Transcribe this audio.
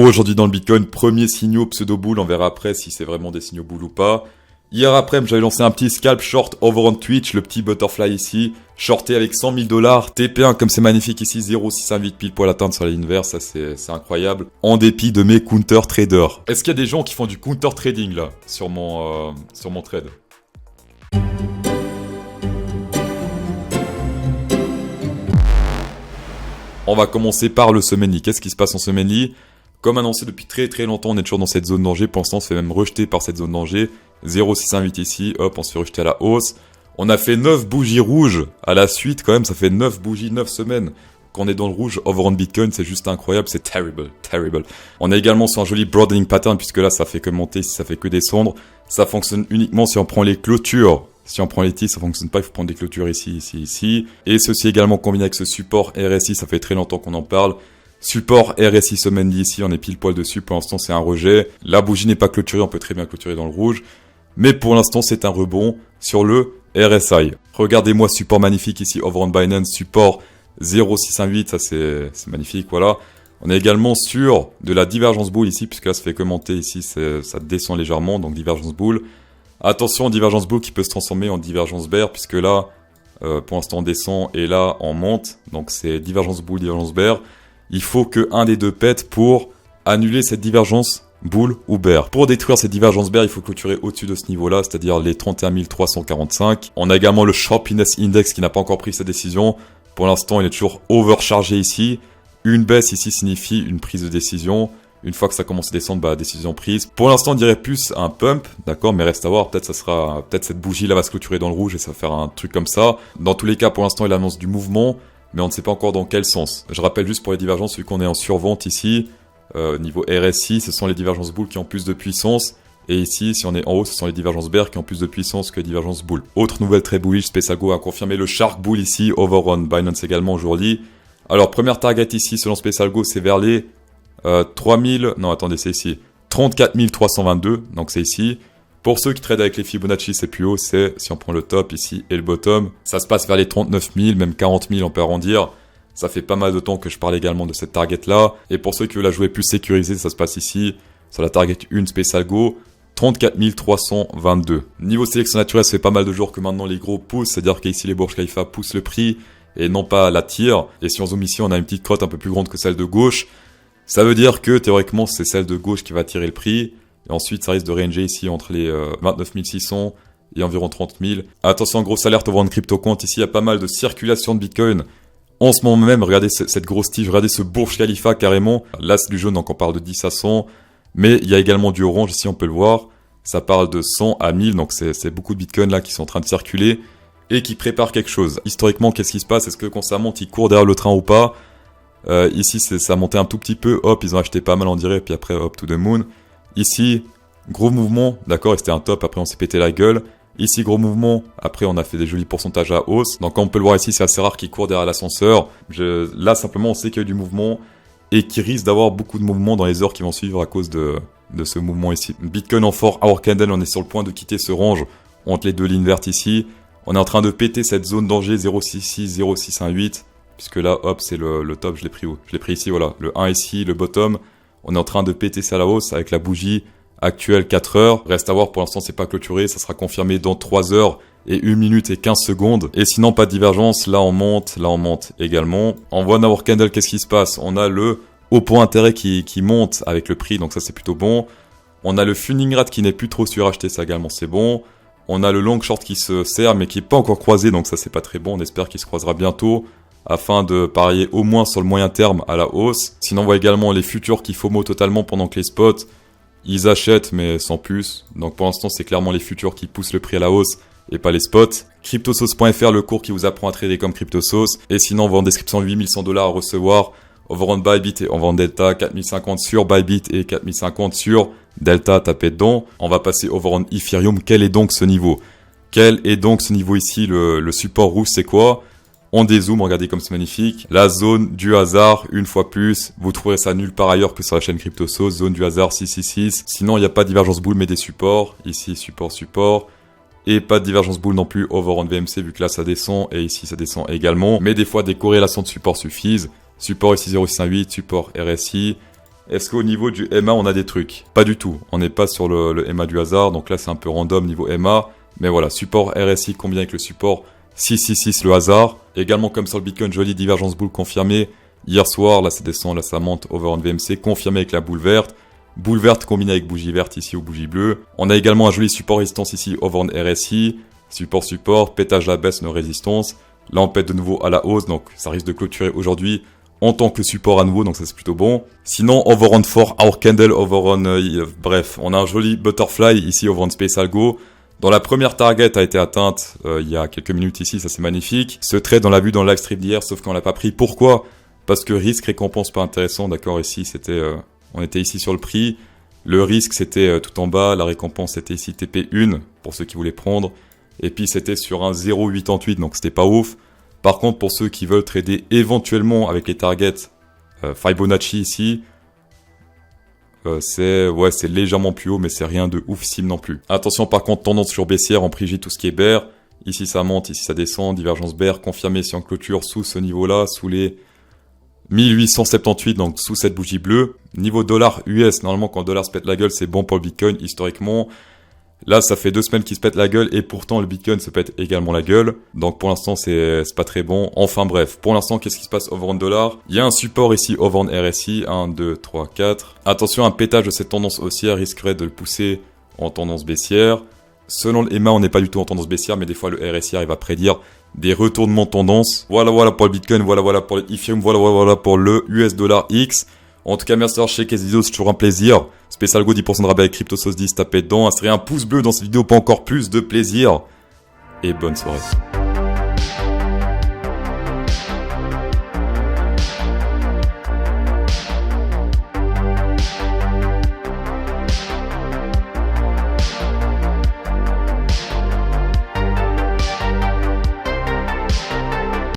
Aujourd'hui dans le Bitcoin, premier signaux pseudo-bull, on verra après si c'est vraiment des signaux bull ou pas. Hier après, j'avais lancé un petit scalp short over on Twitch, le petit butterfly ici, shorté avec 100 000 $, TP1 comme c'est magnifique ici, 0,618 pile poil atteinte sur la ligne verte, ça c'est incroyable, en dépit de mes counter traders. Est-ce qu'il y a des gens qui font du counter trading là, sur mon trade? On va commencer par le semaine-ly. Qu'est-ce qui se passe en semaine-ly? Comme annoncé depuis très très longtemps, on est toujours dans cette zone danger. Pour l'instant, on se fait même rejeter par cette zone danger. 0,618 ici, hop, on se fait rejeter à la hausse. On a fait 9 bougies rouges à la suite quand même, ça fait 9 bougies, 9 semaines qu'on est dans le rouge. Over on Bitcoin, c'est juste incroyable, c'est terrible. On est également sur un joli broadening pattern puisque là, ça fait que monter, si ça fait que descendre. Ça fonctionne uniquement si on prend les clôtures. Si on prend les titres, ça fonctionne pas, il faut prendre des clôtures ici. Et ceci également combiné avec ce support RSI, ça fait très longtemps qu'on en parle. Support RSI semaine ici, on est pile poil dessus, pour l'instant c'est un rejet. La bougie n'est pas clôturée, on peut très bien clôturer dans le rouge. Mais pour l'instant c'est un rebond sur le RSI. Regardez-moi support magnifique ici, over on Binance, support 0,618, ça c'est magnifique, voilà. On est également sur de la divergence bull ici, puisque là ça fait commenter ici, ça descend légèrement, donc divergence bull. Attention, divergence bull qui peut se transformer en divergence bear, puisque là, pour l'instant on descend et là on monte, donc c'est divergence bull, divergence bear. Il faut que un des deux pète pour annuler cette divergence bull ou bear. Pour détruire cette divergence bear, il faut clôturer au-dessus de ce niveau-là, c'est-à-dire les 31 345. On a également le Sharpiness Index qui n'a pas encore pris sa décision. Pour l'instant, il est toujours overchargé ici. Une baisse ici signifie une prise de décision. Une fois que ça commence à descendre, décision prise. Pour l'instant, on dirait plus un pump, d'accord, mais reste à voir. Peut-être cette bougie-là va se clôturer dans le rouge et ça va faire un truc comme ça. Dans tous les cas, pour l'instant, il annonce du mouvement, mais on ne sait pas encore dans quel sens. Je rappelle juste pour les divergences, vu qu'on est en survente ici, niveau RSI, ce sont les divergences bull qui ont plus de puissance. Et ici, si on est en haut, ce sont les divergences bear qui ont plus de puissance que les divergences bull. Autre nouvelle très bullish, SpaceAlgo a confirmé le Shark Bull ici, over on Binance également aujourd'hui. Alors, première target ici, selon SpaceAlgo, c'est vers les 34 322, donc c'est ici. Pour ceux qui tradent avec les Fibonacci, c'est plus haut, c'est, si on prend le top ici et le bottom, ça se passe vers les 39 000, même 40 000, on peut arrondir. Ça fait pas mal de temps que je parle également de cette target-là. Et pour ceux qui veulent la jouer plus sécurisée, ça se passe ici, sur la target 1 SpaceAlgo, 34 322. Niveau sélection naturelle, ça fait pas mal de jours que maintenant les gros poussent, c'est-à-dire qu'ici les Burj Khalifa poussent le prix et non pas la tire. Et si on zoome ici, on a une petite crotte un peu plus grande que celle de gauche. Ça veut dire que théoriquement, c'est celle de gauche qui va tirer le prix. Et ensuite, ça risque de ranger ici entre les 29 600 et environ 30 000. Attention, grosse alerte au vent de crypto-compte. Ici, il y a pas mal de circulation de Bitcoin. En ce moment même, regardez cette grosse tige, regardez ce Burj Khalifa carrément. Là, c'est du jaune, donc on parle de 10 à 100. Mais il y a également du orange, ici on peut le voir. Ça parle de 100 à 1000, donc c'est beaucoup de Bitcoin là qui sont en train de circuler et qui préparent quelque chose. Historiquement, qu'est-ce qui se passe? Est-ce que quand ça monte, ils courent derrière le train ou pas? Ici, ça a monté un tout petit peu, hop, ils ont acheté pas mal en direct, puis après, hop, to the moon. Ici, gros mouvement, d'accord, et c'était un top, après on s'est pété la gueule. Ici, gros mouvement, après on a fait des jolis pourcentages à hausse. Donc comme on peut le voir ici, c'est assez rare qu'ils courent derrière l'ascenseur. Là, simplement, on sait qu'il y a du mouvement et qu'il risque d'avoir beaucoup de mouvement dans les heures qui vont suivre à cause de ce mouvement ici. Bitcoin en 4 hour candle, on est sur le point de quitter ce range entre les deux lignes vertes ici. On est en train de péter cette zone danger 0,66, 0,618. Puisque là, hop, c'est le top, je l'ai pris où? Je l'ai pris ici, voilà. Le 1 ici, le bottom. On est en train de péter ça à la hausse avec la bougie actuelle 4 heures. Reste à voir, pour l'instant, c'est pas clôturé. Ça sera confirmé dans 3 heures et 1 minute et 15 secondes. Et sinon, pas de divergence. Là, on monte également. En one hour candle, qu'est-ce qui se passe? On a le haut point d'intérêt qui monte avec le prix, donc ça, c'est plutôt bon. On a le funding rate qui n'est plus trop suracheté, ça également, c'est bon. On a le long short qui se serre, mais qui est pas encore croisé, donc ça, c'est pas très bon. On espère qu'il se croisera bientôt, afin de parier au moins sur le moyen terme à la hausse. Sinon, on voit également les futurs qui FOMO totalement pendant que les spots, ils achètent mais sans plus. Donc pour l'instant, c'est clairement les futurs qui poussent le prix à la hausse et pas les spots. Cryptosauce.fr, le cours qui vous apprend à trader comme Cryptosauce. Et sinon, on voit en description 8100 $ à recevoir. Over on Bybit et over on Delta, 4050 sur Bybit et 4050 sur Delta, tapez dedans. On va passer over on Ethereum. Quel est donc ce niveau? Quel est donc ce niveau ici? Le support rouge, c'est quoi? On dézoome, regardez comme c'est magnifique. La zone du hasard, une fois plus. Vous trouverez ça nulle part ailleurs que sur la chaîne CryptoSauce. Zone du hasard 666. Sinon, il n'y a pas de divergence bull, mais des supports. Ici, support. Et pas de divergence bull non plus over on VMC, vu que là, ça descend. Et ici, ça descend également. Mais des fois, des corrélations de support suffisent. Support ici 0,618, support RSI. Est-ce qu'au niveau du MA, on a des trucs? Pas du tout. On n'est pas sur le MA du hasard. Donc là, c'est un peu random niveau MA. Mais voilà, support RSI combien avec le support 666 le hasard. Également comme sur le Bitcoin, jolie divergence boule confirmée. Hier soir, là ça descend, là ça monte, over on VMC, confirmé avec la boule verte. Boule verte combinée avec bougie verte ici ou bougie bleue. On a également un joli support résistance ici, over on RSI. Support, pétage à la baisse, nos résistances. Là on pète de nouveau à la hausse, donc ça risque de clôturer aujourd'hui en tant que support à nouveau, donc ça c'est plutôt bon. Sinon, over on 4, hour candle, over on... bref, on a un joli butterfly ici, over on space algo. Dans la première target a été atteinte il y a quelques minutes ici, ça c'est magnifique. Ce trade on l'a vu dans le live stream d'hier, sauf qu'on l'a pas pris. Pourquoi? Parce que risque récompense pas intéressant, d'accord, ici c'était on était ici sur le prix. Le risque c'était tout en bas, la récompense c'était ici TP1 pour ceux qui voulaient prendre. Et puis c'était sur un 0,88, donc c'était pas ouf. Par contre, pour ceux qui veulent trader éventuellement avec les targets Fibonacci ici, c'est légèrement plus haut, mais c'est rien de oufissime non plus. Attention par contre, tendance sur baissière, en privilégie tout ce qui est bear. Ici ça monte, ici ça descend, divergence bear confirmée si en clôture sous ce niveau-là, sous les 1878, donc sous cette bougie bleue. Niveau dollar US, normalement quand le dollar se pète la gueule, c'est bon pour le Bitcoin historiquement. Là, ça fait 2 semaines qu'il se pète la gueule et pourtant le Bitcoin se pète également la gueule. Donc pour l'instant, c'est pas très bon. Enfin bref, pour l'instant, qu'est-ce qui se passe over on dollar? Il y a un support ici over on RSI, 1, 2, 3, 4. Attention, un pétage de cette tendance haussière risquerait de le pousser en tendance baissière. Selon le EMA, on n'est pas du tout en tendance baissière, mais des fois le RSI arrive à prédire des retournements de tendance. Voilà pour le Bitcoin, voilà pour le Ethereum, voilà pour le US dollar X. En tout cas, merci d'avoir checké cette vidéo, c'est toujours un plaisir. Spécial Go 10% de rabais avec CryptoSauce10, tapez dedans. Insérez un pouce bleu dans cette vidéo pour encore plus de plaisir. Et bonne soirée.